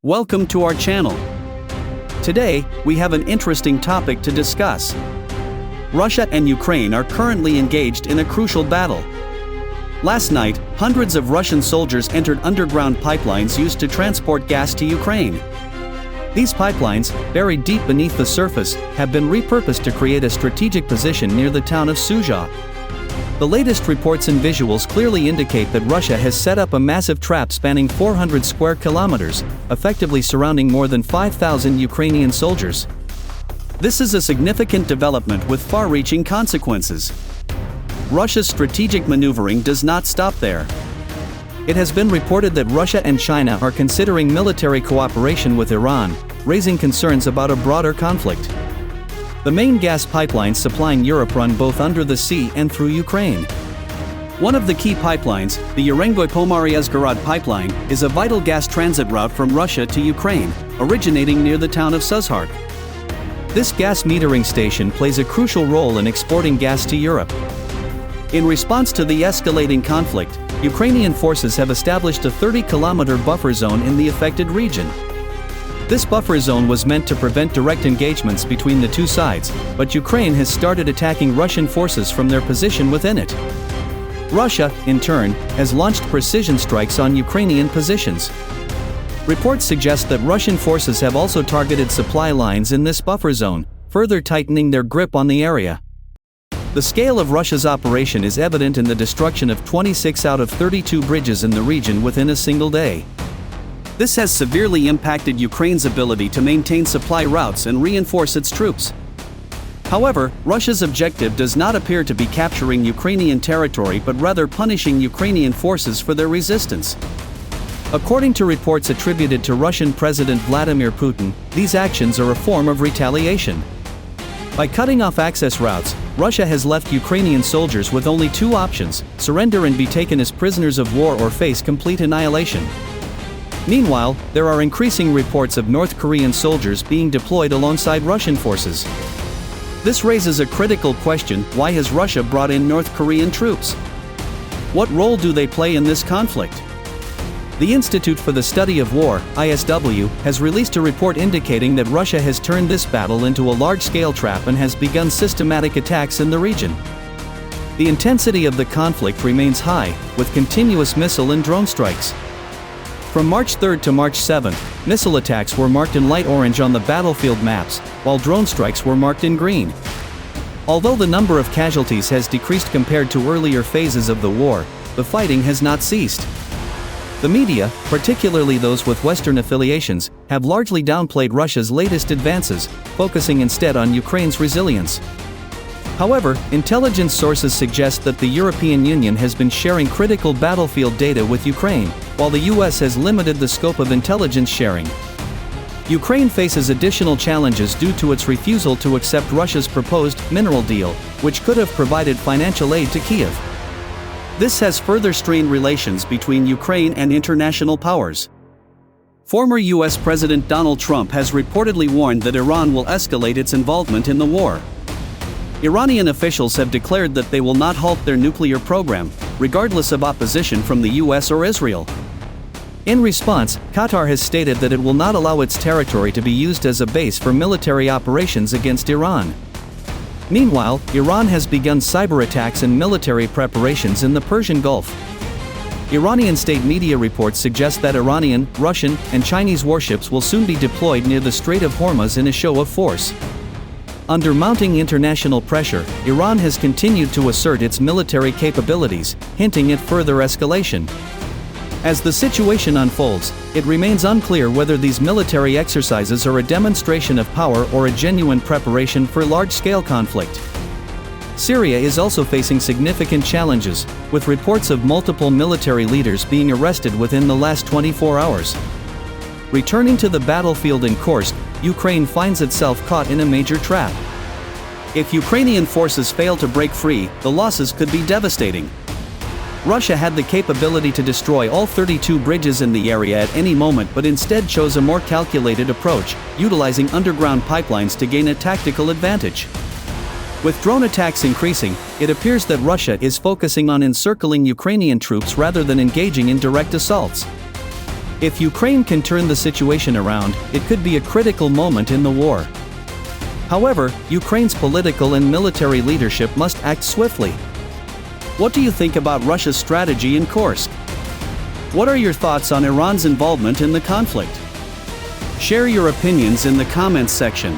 Welcome to our channel. Today, we have an interesting topic to discuss. Russia and Ukraine are currently engaged in a crucial battle. Last night, hundreds of Russian soldiers entered underground pipelines used to transport gas to Ukraine. These pipelines, buried deep beneath the surface, have been repurposed to create a strategic position near the town of Suzha. The latest reports and visuals clearly indicate that Russia has set up a massive trap spanning 400 square kilometers, effectively surrounding more than 5,000 Ukrainian soldiers. This is a significant development with far-reaching consequences. Russia's strategic maneuvering does not stop there. It has been reported that Russia and China are considering military cooperation with Iran, raising concerns about a broader conflict. The main gas pipelines supplying Europe run both under the sea and through Ukraine. One of the key pipelines, the Urengoy-Pomariyazhgorod pipeline, is a vital gas transit route from Russia to Ukraine, originating near the town of Suzha. This gas metering station plays a crucial role in exporting gas to Europe. In response to the escalating conflict, Ukrainian forces have established a 30-kilometer buffer zone in the affected region. This buffer zone was meant to prevent direct engagements between the two sides, but Ukraine has started attacking Russian forces from their position within it. Russia, in turn, has launched precision strikes on Ukrainian positions. Reports suggest that Russian forces have also targeted supply lines in this buffer zone, further tightening their grip on the area. The scale of Russia's operation is evident in the destruction of 26 out of 32 bridges in the region within a single day. This has severely impacted Ukraine's ability to maintain supply routes and reinforce its troops. However, Russia's objective does not appear to be capturing Ukrainian territory but rather punishing Ukrainian forces for their resistance. According to reports attributed to Russian President Vladimir Putin, these actions are a form of retaliation. By cutting off access routes, Russia has left Ukrainian soldiers with only two options: surrender and be taken as prisoners of war or face complete annihilation. Meanwhile, there are increasing reports of North Korean soldiers being deployed alongside Russian forces. This raises a critical question: why has Russia brought in North Korean troops? What role do they play in this conflict? The Institute for the Study of War, ISW, has released a report indicating that Russia has turned this battle into a large-scale trap and has begun systematic attacks in the region. The intensity of the conflict remains high, with continuous missile and drone strikes. From March 3 to March 7, missile attacks were marked in light orange on the battlefield maps, while drone strikes were marked in green. Although the number of casualties has decreased compared to earlier phases of the war, the fighting has not ceased. The media, particularly those with Western affiliations, have largely downplayed Russia's latest advances, focusing instead on Ukraine's resilience. However, intelligence sources suggest that the European Union has been sharing critical battlefield data with Ukraine, while the US has limited the scope of intelligence sharing. Ukraine faces additional challenges due to its refusal to accept Russia's proposed mineral deal, which could have provided financial aid to Kyiv. This has further strained relations between Ukraine and international powers. Former US President Donald Trump has reportedly warned that Iran will escalate its involvement in the war. Iranian officials have declared that they will not halt their nuclear program, regardless of opposition from the US or Israel. In response, Qatar has stated that it will not allow its territory to be used as a base for military operations against Iran. Meanwhile, Iran has begun cyber attacks and military preparations in the Persian Gulf. Iranian state media reports suggest that Iranian, Russian, and Chinese warships will soon be deployed near the Strait of Hormuz in a show of force. Under mounting international pressure, Iran has continued to assert its military capabilities, hinting at further escalation. As the situation unfolds, it remains unclear whether these military exercises are a demonstration of power or a genuine preparation for large-scale conflict. Syria is also facing significant challenges, with reports of multiple military leaders being arrested within the last 24 hours. Returning to the battlefield in Kursk, Ukraine finds itself caught in a major trap. If Ukrainian forces fail to break free, the losses could be devastating. Russia had the capability to destroy all 32 bridges in the area at any moment but instead chose a more calculated approach, utilizing underground pipelines to gain a tactical advantage. With drone attacks increasing, it appears that Russia is focusing on encircling Ukrainian troops rather than engaging in direct assaults. If Ukraine can turn the situation around, it could be a critical moment in the war. However, Ukraine's political and military leadership must act swiftly. What do you think about Russia's strategy in Kursk? What are your thoughts on Iran's involvement in the conflict? Share your opinions in the comments section.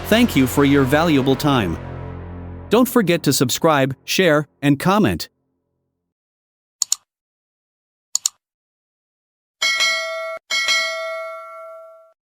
Thank you for your valuable time. Don't forget to subscribe, share, and comment.